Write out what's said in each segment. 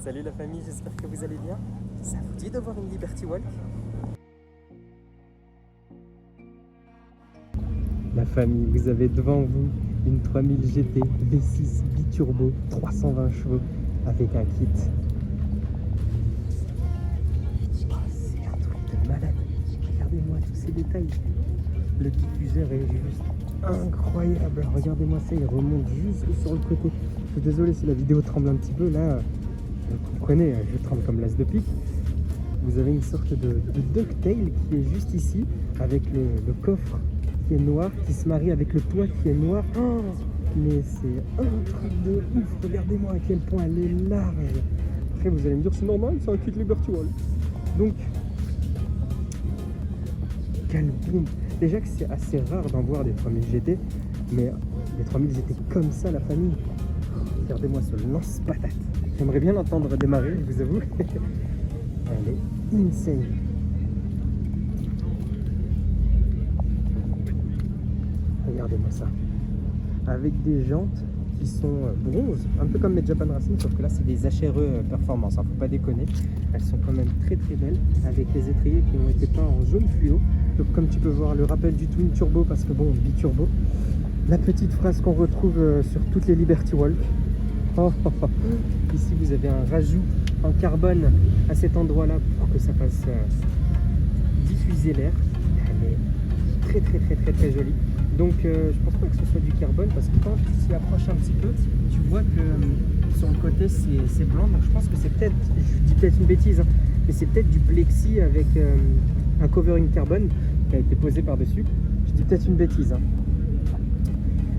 Salut la famille, j'espère que vous allez bien. Ça vous dit de voir une Liberty Walk? La famille, vous avez devant vous une 3000 GT V6 biturbo 320 chevaux avec un kit. Oh, c'est un truc de malade. Regardez-moi tous ces détails. Le diffuseur est juste incroyable. Regardez-moi ça, il remonte juste sur le côté. Je suis désolé si la vidéo tremble un petit peu. Là, vous comprenez, je tremble comme l'as de pique. Vous avez une sorte de ducktail qui est juste ici, avec le coffre qui est noir, qui se marie avec le toit qui est noir. Oh, mais c'est un truc de ouf. Regardez-moi à quel point elle est large. Après, vous allez me dire, c'est normal, c'est un kit Liberty Walk. Donc, quelle bombe. Déjà que c'est assez rare d'en voir des 3000 GT, mais les 3000 GT comme ça, la famille. Regardez-moi ce lance-patate. J'aimerais bien l'entendre démarrer, je vous avoue. Elle est insane. Regardez-moi ça. Avec des jantes qui sont bronze, un peu comme mes Japan Racing, sauf que là c'est des HRE performance, hein, faut pas déconner. Elles sont quand même très très belles, avec les étriers qui ont été peints en jaune fluo. Donc comme tu peux voir, le rappel du twin turbo, parce que bon, biturbo. La petite phrase qu'on retrouve sur toutes les Liberty Walk. Oh, oh, oh. Ici vous avez un rajout en carbone à cet endroit là pour que ça fasse diffuser l'air. Elle est très très très très très jolie. Donc je pense pas que ce soit du carbone, parce que quand tu t'y approches un petit peu, tu vois que sur le côté c'est blanc. Donc je pense que c'est peut-être, je dis peut-être une bêtise, hein, mais c'est peut-être du plexi avec un covering carbone qui a été posé par dessus. Je dis peut-être une bêtise, hein.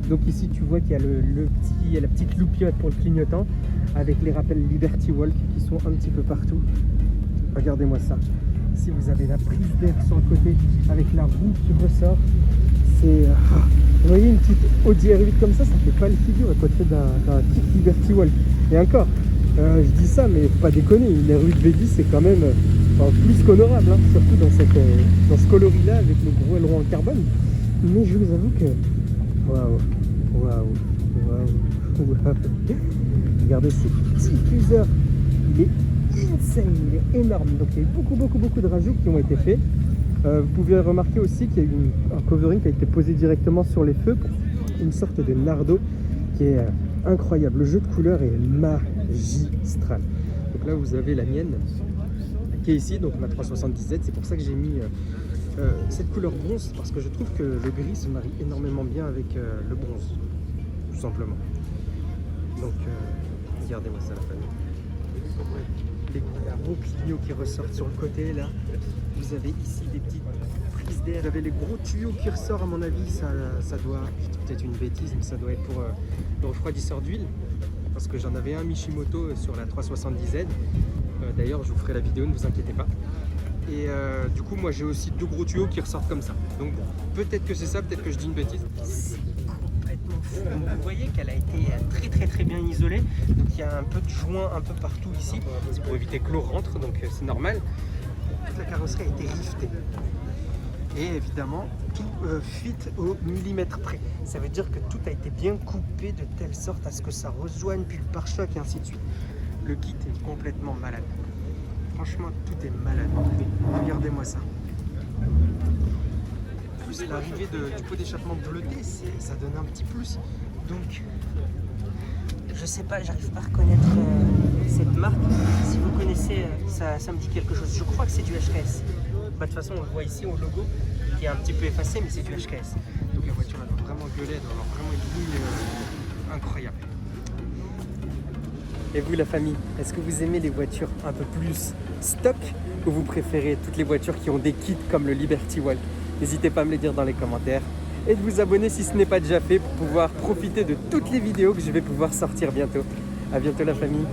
Donc ici tu vois qu'il y a la petite loupiote pour le clignotant avec les rappels Liberty Walk qui sont un petit peu partout. Regardez-moi ça. Ici vous avez la prise d'air sur le côté avec la roue qui ressort. C'est, vous voyez, une petite Audi R8 comme ça fait pas le figure à côté d'un kit Liberty Walk. Et encore, je dis ça, mais faut pas déconner, une R8 V10 c'est quand même plus qu'honorable, hein, surtout dans ce coloris-là avec le gros aileron en carbone. Mais je vous avoue que waouh. Regardez ces petits diffuseurs, il est insane, il est énorme. Donc il y a eu beaucoup de rajouts qui ont été faits. Vous pouvez remarquer aussi qu'il y a eu un covering qui a été posé directement sur les feux, une sorte de nardo qui est incroyable. Le jeu de couleurs est magistral. Donc là vous avez la mienne qui est ici, donc ma 370Z. C'est pour ça que j'ai mis cette couleur bronze, parce que je trouve que le gris se marie énormément bien avec le bronze, tout simplement. Donc regardez-moi ça la famille. Les gros clignaux qui ressortent sur le côté là. Vous avez ici des petites prises d'air. Vous avez les gros tuyaux qui ressortent, à mon avis, ça doit, peut-être une bêtise, mais ça doit être pour le refroidisseur d'huile, parce que j'en avais un Mishimoto sur la 370Z. D'ailleurs je vous ferai la vidéo, ne vous inquiétez pas. Et du coup moi j'ai aussi deux gros tuyaux qui ressortent comme ça. Donc peut-être que c'est ça, peut-être que je dis une bêtise. C'est complètement fou. Donc, vous voyez qu'elle a été très bien isolée. Donc il y a un peu de joint un peu partout ici. C'est pour éviter que l'eau rentre, donc c'est normal. Toute la carrosserie a été riftée. Et évidemment tout fit au millimètre près. Ça veut dire que tout a été bien coupé de telle sorte à ce que ça rejoigne puis le pare-choc et ainsi de suite. Le kit est complètement malade. Franchement, tout est malade. Regardez-moi ça. En plus, l'arrivée du pot d'échappement bleuté, ça donne un petit plus. Donc, je sais pas, j'arrive pas à reconnaître cette marque. Si vous connaissez, ça me dit quelque chose. Je crois que c'est du HKS. Bah, de toute façon, on le voit ici au logo, qui est un petit peu effacé, mais c'est du HKS. Donc la voiture, elle doit vraiment gueuler, elle doit avoir vraiment une ligne incroyable. Et vous la famille, est-ce que vous aimez les voitures un peu plus stock, ou vous préférez toutes les voitures qui ont des kits comme le Liberty Walk? N'hésitez pas à me le dire dans les commentaires et de vous abonner si ce n'est pas déjà fait pour pouvoir profiter de toutes les vidéos que je vais pouvoir sortir bientôt. À bientôt la famille.